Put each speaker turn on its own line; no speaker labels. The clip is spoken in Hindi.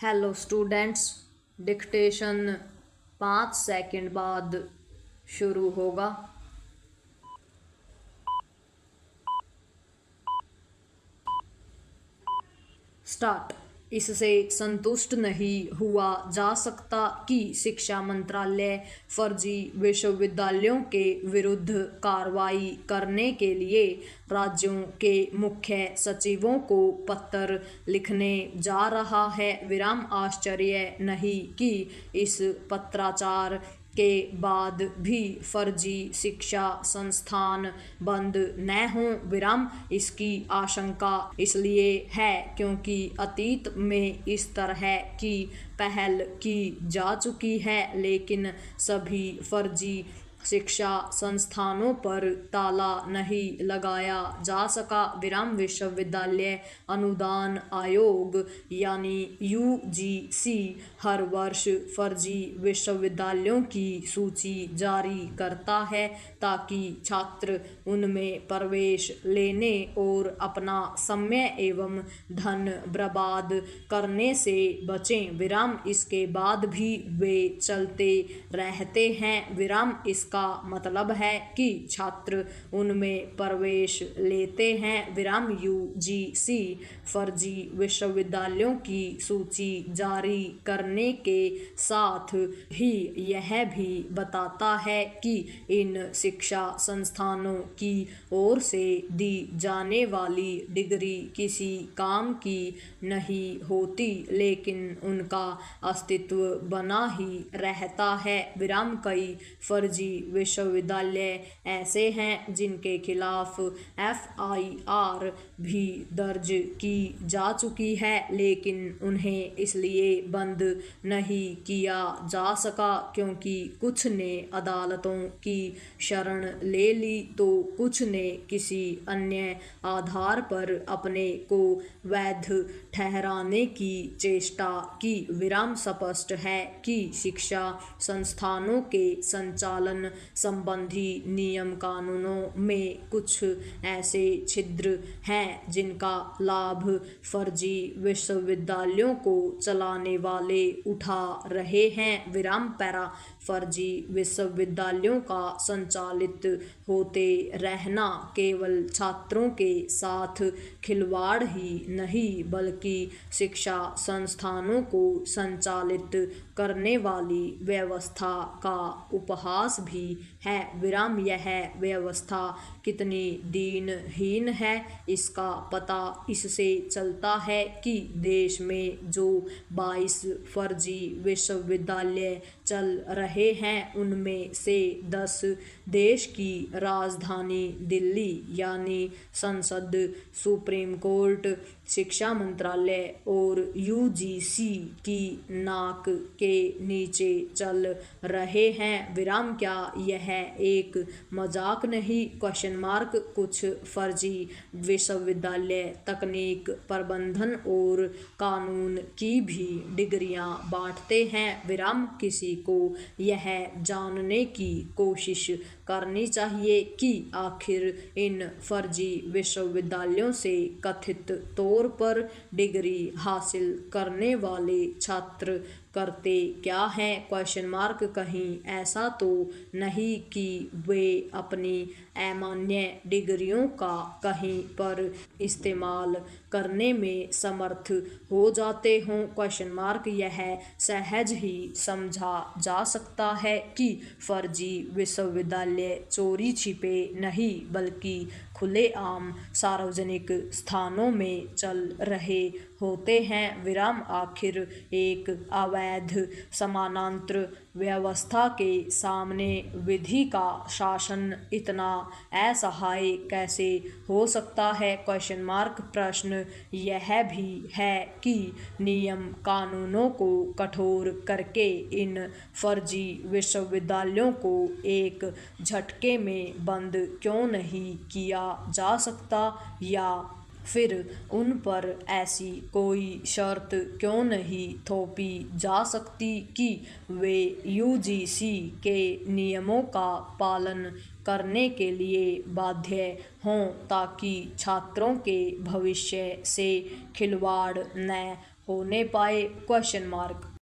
हेलो स्टूडेंट्स, डिक्टेशन 5 सेकंड बाद शुरू होगा। स्टार्ट। इससे संतुष्ट नहीं हुआ जा सकता कि शिक्षा मंत्रालय फर्जी विश्वविद्यालयों के विरुद्ध कार्रवाई करने के लिए राज्यों के मुख्य सचिवों को पत्र लिखने जा रहा है। आश्चर्य नहीं कि इस पत्राचार के बाद भी फर्जी शिक्षा संस्थान बंद न हों। इसकी आशंका इसलिए है क्योंकि अतीत में इस तरह की पहल की जा चुकी है, लेकिन सभी फर्जी शिक्षा संस्थानों पर ताला नहीं लगाया जा सका। विश्वविद्यालय अनुदान आयोग यानी यूजीसी हर वर्ष फर्जी विश्वविद्यालयों की सूची जारी करता है ताकि छात्र उनमें प्रवेश लेने और अपना समय एवं धन बर्बाद करने से बचें। इसके बाद भी वे चलते रहते हैं। इसका मतलब है कि छात्र उनमें प्रवेश लेते हैं। यूजीसी फर्जी विश्वविद्यालयों की सूची जारी करने के साथ ही यह भी बताता है कि इन शिक्षा संस्थानों की ओर से दी जाने वाली डिग्री किसी काम की नहीं होती, लेकिन उनका अस्तित्व बना ही रहता है। कई फर्जी विश्वविद्यालय ऐसे हैं जिनके खिलाफ FIR भी दर्ज की जा चुकी है, लेकिन उन्हें इसलिए बंद नहीं किया जा सका क्योंकि कुछ ने अदालतों की शरण ले ली तो कुछ ने किसी अन्य आधार पर अपने को वैध ठहराने की चेष्टा की। स्पष्ट है कि शिक्षा संस्थानों के संचालन संबंधी नियम कानूनों में कुछ ऐसे छिद्र हैं जिनका लाभ फर्जी विश्वविद्यालयों को चलाने वाले उठा रहे हैं। फर्जी विश्वविद्यालयों का संचालित होते रहना केवल छात्रों के साथ खिलवाड़ ही नहीं बल्कि शिक्षा संस्थानों को संचालित करने वाली व्यवस्था का उपहास भी है। यह व्यवस्था कितनी दीनहीन है इसका पता इससे चलता है कि देश में जो 22 फर्जी विश्वविद्यालय चल रहे हैं उनमें से 10 देश की राजधानी दिल्ली यानी संसद, सुप्रीम कोर्ट, शिक्षा मंत्रालय और यूजीसी की नाक के नीचे चल रहे हैं। क्या यह एक मजाक नहीं? कुछ फर्जी विश्वविद्यालय तकनीक, प्रबंधन और कानून की भी डिग्रियां बांटते हैं। किसी को यह जानने की कोशिश करनी चाहिए कि आखिर इन फर्जी विश्वविद्यालयों से कथित तौर पर डिग्री हासिल करने वाले छात्र करते क्या हैं? कहीं ऐसा तो नहीं कि वे अपनी अमान्य डिग्रियों का कहीं पर इस्तेमाल करने में समर्थ हो जाते हों? यह सहज ही समझा जा सकता है कि फर्जी विश्वविद्यालय चोरी छिपे नहीं बल्कि खुलेआम सार्वजनिक स्थानों में चल रहे होते हैं। आखिर एक अवैध समानांतर व्यवस्था के सामने विधि का शासन इतना असहाय कैसे हो सकता है? प्रश्न यह भी है कि नियम कानूनों को कठोर करके इन फर्जी विश्वविद्यालयों को एक झटके में बंद क्यों नहीं किया जा सकता, या फिर उन पर ऐसी कोई शर्त क्यों नहीं थोपी जा सकती कि वे यूजीसी के नियमों का पालन करने के लिए बाध्य हों ताकि छात्रों के भविष्य से खिलवाड़ न होने पाए? Question mark.